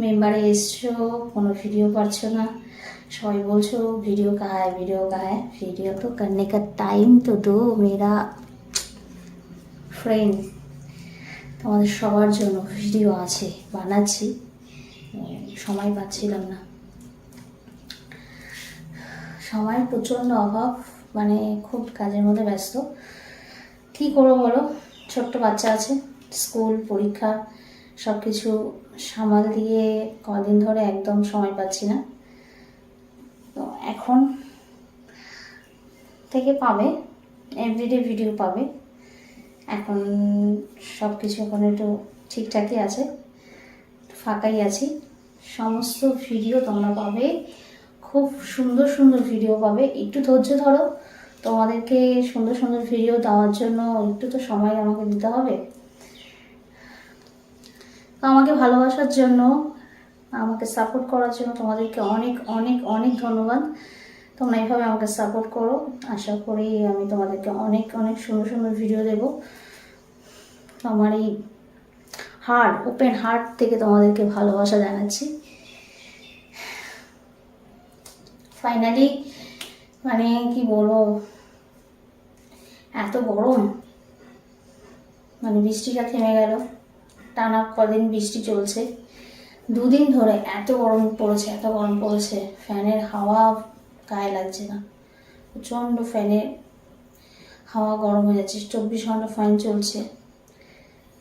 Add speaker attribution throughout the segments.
Speaker 1: मेम्बारे एसছো কোনো ভিডিও পারছো না, সবাই বলছো ভিডিও कहाँ है वीडियो कहाँ है। वीडियो तो करने का टाइम तो दो मेरा फ्रेंड। তোমাদের সবার জন্য ভিডিও আছে, বানাচ্ছি, সময় পাচ্ছিলাম না, সময়ের প্রচণ্ড অভাব, মানে খুব কাজের মধ্যে ব্যস্ত। কী করবো বলো, ছোট্ট বাচ্চা আছে, স্কুল পরীক্ষা সব কিছু সামাল দিয়ে কদিন ধরে একদম সময় পাচ্ছি না। তো এখন থেকে পাবে, এভরিডে ভিডিও পাবে। এখন সব কিছু এখন একটু ঠিকঠাকই আছে, ফাঁকাই আছি। সমস্ত ভিডিও তোমরা পাবে, খুব সুন্দর সুন্দর ভিডিও পাবে। একটু ধৈর্য ধরো, তোমাদেরকে সুন্দর সুন্দর ভিডিও দেওয়ার জন্য একটু তো সময় আমাকে দিতে হবে। তো আমাকে ভালোবাসার জন্য, আমাকে সাপোর্ট করার জন্য তোমাদেরকে অনেক অনেক অনেক ধন্যবাদ। তোমরা এইভাবে আমাকে সাপোর্ট করো, আশা করি আমি তোমাদেরকে অনেক অনেক সুন্দর সুন্দর ভিডিও দেবো। আমার এই হার্ট, ওপেন হার্ট থেকে তোমাদেরকে ভালোবাসা জানাচ্ছি। ফাইনালি মানে কি বলবো, এত গরম, মানে বৃষ্টিটা থেমে গেল, টানা কদিন বৃষ্টি চলছে, দুদিন ধরে এত গরম পড়েছে, এত গরম পড়েছে, ফ্যানের হাওয়া গায়ে লাগছে না, প্রচণ্ড ফ্যানের হাওয়া গরম হয়ে যাচ্ছে, 24 ঘন্টা ফ্যান চলছে।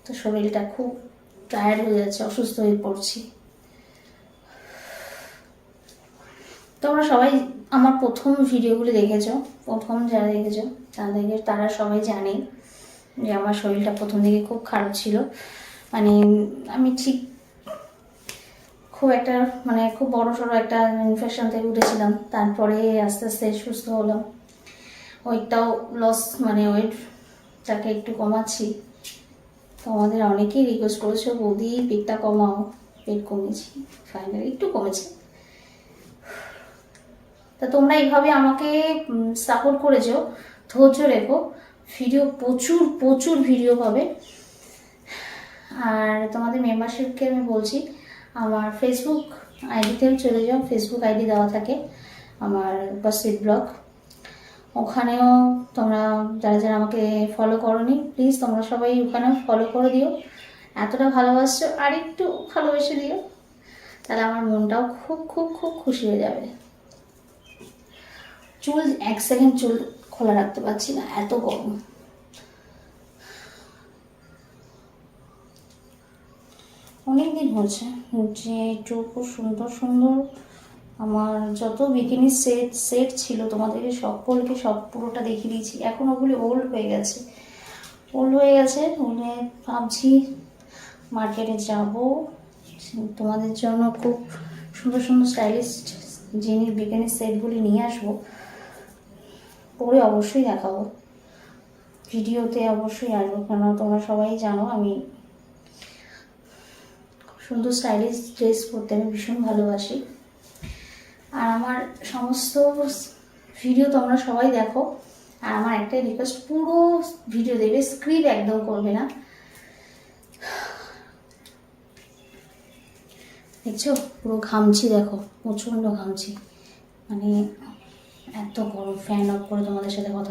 Speaker 1: তো শরীরটা খুব টায়ার্ড হয়ে যাচ্ছে, অসুস্থ হয়ে পড়ছি। তোমরা সবাই আমার প্রথম ভিডিওগুলি দেখেছো, প্রথম যারা দেখেছো তারা সবাই জানে যে আমার শরীরটা প্রথম দিকে খুব খারাপ ছিল। মানে আমি ঠিক খুব একটা মানে খুব বড় সড়ো একটা ইনফেকশন থেকে উঠেছিলাম, তারপরে আস্তে আস্তে সুস্থ হলাম। ওয়েটটাও লস, মানে ওয়েটটাকে একটু কমাচ্ছি। তোমাদের অনেকেই রিকোয়েস্ট করেছো বৌদি পেটটা কমাও, পেট কমেছি, ফাইনালি একটু কমেছে। তা তোমরা এইভাবে আমাকে সাপোর্ট করেছো, ধৈর্য রেখো, ভিডিও প্রচুর প্রচুর ভিডিও পাবে। আর তোমাদের মেম্বারশিপকে আমি বলছি, আমার ফেসবুক আইডিতেও চলে যাও, ফেসবুক আইডি দেওয়া থাকে আমার বাসিত ব্লগ, ওখানেও তোমরা যারা যারা আমাকে ফলো করোনি প্লিজ তোমরা সবাই ওখানেও ফলো করে দিও। এতটা ভালোবাসছো আর একটু ভালোবেসে দিও, তাহলে আমার মনটাও খুব খুব খুব খুশি হয়ে যাবে। চুল এক সেকেন্ড চুল খোলা রাখতে পারছি না, এত গরম। অনেকদিন হচ্ছে যে একটু খুব সুন্দর সুন্দর আমার যত বিকিনি সেট ছিল তোমাদেরকে সকলকে সব পুরোটা দেখিয়ে দিয়েছি। এখন ওগুলি ওল্ড হয়ে গেছে, ওগুলো ভাবছি মার্কেটে যাব, তোমাদের জন্য খুব সুন্দর সুন্দর স্টাইলিশ জিনিস বিকিনি সেটগুলি নিয়ে আসবো, পরে অবশ্যই দেখাবো, ভিডিওতে অবশ্যই আসবো। কেন তোমরা সবাই জানো আমি সুন্দর স্টাইলিশ ড্রেস পরতে আমি ভীষণ ভালোবাসি। আর আমার সমস্ত ভিডিও তোমরা সবাই দেখো। আর আমার একটাই রিকোয়েস্ট, পুরো ভিডিও দেবে, স্ক্রিপ্ট একদম করবে না। দেখছো পুরো ঘামছি, দেখো প্রচণ্ড ঘামছি, মানে এত গরম। ফ্যান অফ করে তোমাদের সাথে কথা